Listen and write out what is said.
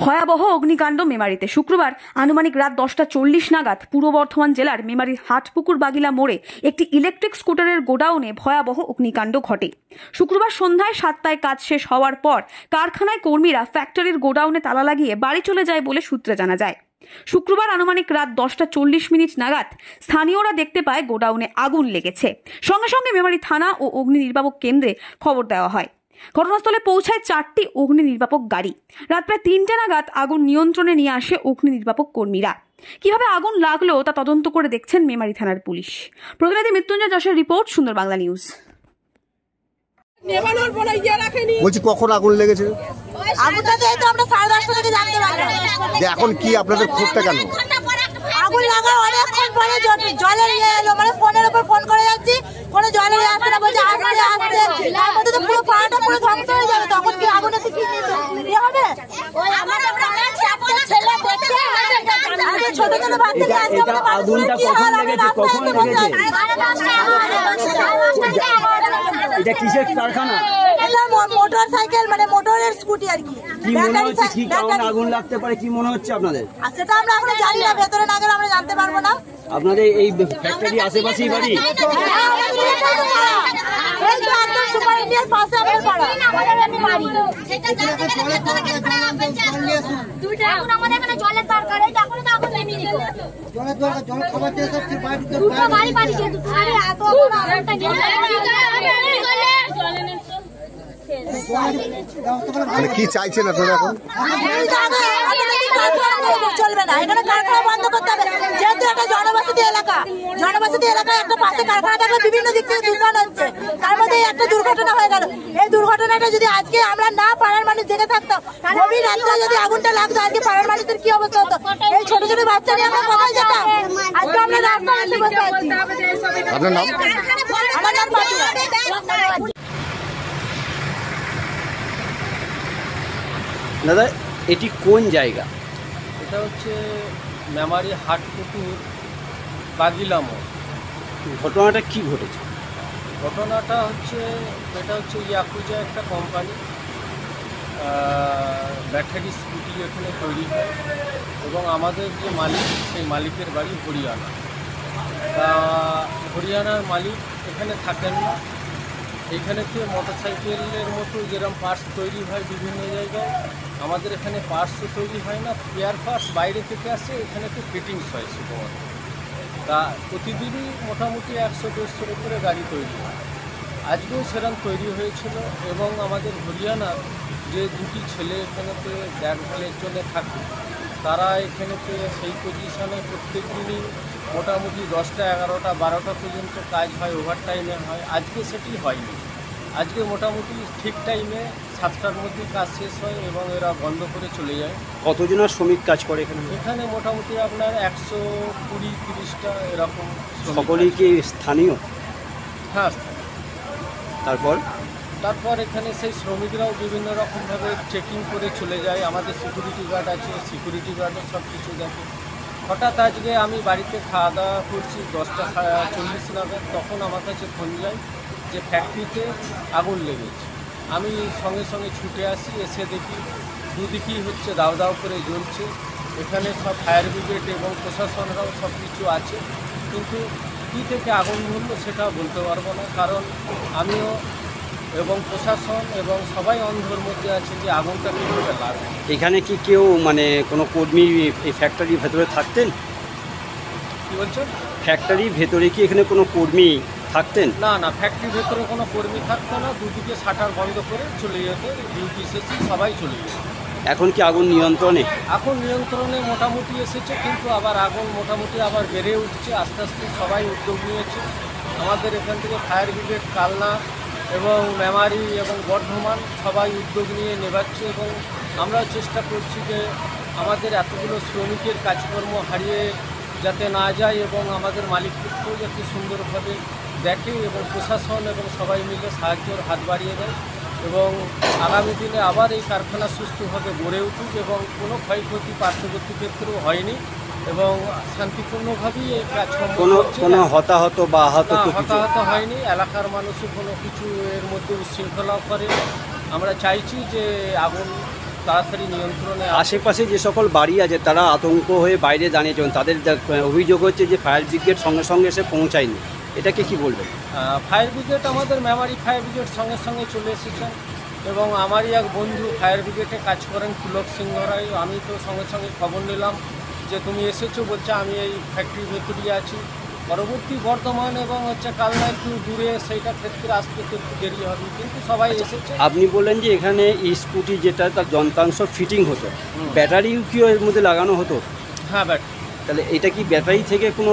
ভয়াবহ অগ্নিকাণ্ড মেমারিতে শুক্রবার আনুমানিক রাত 10:40 নাগাদ পূর্ব বর্ধমান জেলার মেমারির হাটপুকুর বাগিলা মোড়ে একটি ইলেকট্রিক স্কুটারের গোডাউনে ভয়াবহ অগ্নিকাণ্ড ঘটে। শুক্রবার সন্ধ্যায় 7টায় কাজ শেষ হওয়ার পর কারখানায় কর্মীরা ফ্যাক্টরির গোডাউনে তালা লাগিয়ে বাড়ি চলে যায় বলে সূত্রে জানা যায়। শুক্রবার আনুমানিক রাত 10:40 নাগাদ স্থানীয়রা দেখতে পায় গোডাউনে আগুন লেগেছে। সঙ্গে সঙ্গে মেমারি থানা ও অগ্নি নির্বাপক কেন্দ্রে খবর দেওয়া হয়। ঘটনাস্থলে পৌঁছায় 4টি অগ্নি নির্বাপক গাড়ি। রাত প্রায় 3টে নাগাদ আগুন নিয়ন্ত্রণে নিয়ে আসে অগ্নি নির্বাপক কর্মীরা। কিভাবে আগুন লাগলো তা তদন্ত করে দেখছেন মেমারি থানার পুলিশ। প্রতিনিধি মৃত্যুঞ্জয় যশের রিপোর্ট, সুন্দর বাংলা নিউজ। বলছি কখন আগুন লেগেছে? এখন কি আপনাদের ক্ষোভটা কেন? আগুন লাগা অনেকক্ষণ পরে জলের এলো, মানে ফোনের উপর ফোন করে যাচ্ছি, কোনো জলের আসছে না, বলছে আসছে আসছে, তার মধ্যে তো পুরো পাড়াটা পুরো ধ্বংস হয়ে যাবে। তখন কি আগুনে কি ইয়ে হবে? ছোট ছোট বাচ্চা আগুনটা কখন লেগেছে, কখন লেগেছে? এটা কিসের কারখানা? মোটর সাইকেল, মানে মোটরের স্কুটি আর কি। কি মনে হচ্ছে কি কারণে আগুন লাগতে পারে, কি মনে হচ্ছে আপনাদের? সেটা আমরা এখনো জানি না, ভেতরে না গেলে আমরা জানতে পারবো না। আপনাদের এই ফ্যাক্টরি আশেপাশেই বাড়ি? কি চাইছেন আপনারা এখন? চলবে না, এখানে কারখানা বন্ধ করতে হবে। যেহেতু একটা জনবসতি এলাকায় একটা পাশে কারখানা থাকলে বিভিন্ন দিক থেকে দূষণ হচ্ছে, তার মধ্যে একটা দুর্ঘটনা হয়ে গেল। এই দুর্ঘটনাটা যদি আজকে আমরা না পাড়ার মানুষ দেখে থাকতাম, গভীর রাত্রে যদি আগুনটা লাগতো, আজকে পাড়ার মানুষের কি অবস্থা হতো? এই ছোট ছোট বাচ্চা নিয়ে আমরা কোথায় যেতাম? আজকে আমরা রাস্তায় এসে বসে আছি। আপনার নাম? আমার নাম পাপিয়া। দাদা, এটি কোন জায়গা? এটা হচ্ছে মেমারি হাটপুকুর বাগিলা মোড়। ঘটনাটা কি ঘটেছে? ঘটনাটা হচ্ছে, এটা হচ্ছে ইয়াকুজা একটা কোম্পানি, ব্যাটারি স্কুটি এখানে তৈরি হয় এবং আমাদের যে মালিক, সেই মালিকের বাড়ি হরিয়ানা। তা হরিয়ানার মালিক এখানে থাকেন না। এইখানেতে মোটরসাইকেলের মতো যেরকম পার্টস তৈরি হয় বিভিন্ন জায়গায়, আমাদের এখানে পার্টসও তৈরি হয় না, পেয়ার পার্টস বাইরে থেকে আসে, এখানেতে ফিটিংস হয় শুধুমাত্র। তা প্রতিদিনই মোটামুটি 100-150 উপরে গাড়ি তৈরি হয়। আজকেও সেরকম তৈরি হয়েছিল এবং আমাদের হরিয়ানার যে দুটি ছেলে এখানেতে দেখভালের জন্য থাকে, তারা এখানেতে সেই পজিশনে প্রত্যেক দিনই মোটামুটি 10টা, 11টা, 12টা পর্যন্ত কাজ হয়, ওভারটাইমে হয়। আজকে সেটি হয়নি। আজকে মোটামুটি ঠিক টাইমে 7টার মধ্যে কাজ শেষ হয় এবং এরা বন্ধ করে চলে যায়। কতজনের শ্রমিক কাজ করে এখানে? এখানে মোটামুটি আপনার 120-30টা এরকম। সকলেই কি স্থানীয়? হ্যাঁ। তারপর এখানে সেই শ্রমিকরাও বিভিন্ন রকমভাবে চেকিং করে চলে যায়। আমাদের সিকিউরিটি গার্ড আছে, সিকিউরিটি গার্ডও সব কিছু দেখে। হঠাৎ আজকে আমি বাড়িতে খাওয়া দাওয়া করছি 10:40 নাগাদ, তখন আমার কাছে ফোন যায় যে ফ্যাক্টরিতে আগুন লেগেছে। আমি সঙ্গে সঙ্গে ছুটে আসি, এসে দেখি দুদিকেই হচ্ছে দাও দাও করে জ্বলছে। এখানে সব ফায়ার ব্রিগেড এবং প্রশাসনরাও সব কিছু আছে, কিন্তু কী থেকে আগুন ধরলো সেটা বলতে পারবো না, কারণ আমিও এবং প্রশাসন এবং সবাই অন্ধের মধ্যে আছে যে আগুনটা কীভাবে লাগবে। এখানে কি কেউ, মানে কোনো কর্মী এই ফ্যাক্টরির ভেতরে থাকতেন? কী বলছেন? ফ্যাক্টরির ভেতরে কি এখানে কোনো কর্মী থাকতেন? না না, ফ্যাক্টরির ভেতরে কোনো কর্মী থাকতো না। দুদিকে শাটার বন্ধ করে চলে যেত, ডিউটি শেষে সবাই চলে যেত। এখন কি আগুন নিয়ন্ত্রণে? এখন নিয়ন্ত্রণে মোটামুটি এসেছে, কিন্তু আবার আগুন মোটামুটি আবার বেড়ে উঠছে। আস্তে আস্তে সবাই উদ্যোগ নিয়েছে। আমাদের এখান থেকে ফায়ার ব্রিগেড, কালনা এবং মেমারি এবং বর্ধমান সবাই উদ্যোগ নিয়ে নেভাচ্ছে এবং আমরাও চেষ্টা করছি যে আমাদের এতগুলো শ্রমিকের কাজকর্ম হারিয়ে যাতে না যায় এবং আমাদের মালিকপক্ষও যাতে সুন্দরভাবে দেখে এবং প্রশাসন এবং সবাই মিলে সাহায্যের হাত বাড়িয়ে দেয় এবং আগামী দিনে আবার এই কারখানা সুস্থভাবে গড়ে উঠুক এবং কোনো ক্ষয়ক্ষতি পার্শ্ববর্তী ক্ষেত্রেও হয়নি এবং শান্তিপূর্ণভাবেই এই কাজকর্ম কোনো হতাহত বা আহত হয়নি। এলাকার মানুষও কোনো কিছু এর মধ্যে উচ্ছৃঙ্খলা করে। আমরা চাইছি যে আগুন তাড়াতাড়ি নিয়ন্ত্রণে আসে। আশেপাশে যে সকল বাড়ি আছে তারা আতঙ্ক হয়ে বাইরে দাঁড়িয়েছেন, তাদের অভিযোগ হচ্ছে যে ফায়ার ব্রিগেড সঙ্গে সঙ্গে এসে পৌঁছায়নি, এটাকে কি বলবেন? ফায়ার ব্রিগেড আমাদের মেমারি ফায়ার ব্রিগেড সঙ্গে সঙ্গে চলে এসেছেন এবং আমারই এক বন্ধু ফায়ার ব্রিগেডে কাজ করেন পুলক সিংহ রায়, আমি তো সঙ্গে সঙ্গে খবর নিলাম যে তুমি এসেছো, বলছে আমি এই ফ্যাক্টরির ভেতরে আছি। পরবর্তী বর্ধমান এবং কালনা একটু দূরে, সেইটা ক্ষেত্রে আসতে একটু দেরি হবে, কিন্তু সবাই এসেছে। আপনি বললেন যে এখানে স্কুটি যেটা তার যন্ত্রাংশ ফিটিং হতো, ব্যাটারিও কি এর মধ্যে লাগানো হতো? হ্যাঁ, তাহলে এটা কি ব্যাটারি থেকে কোনো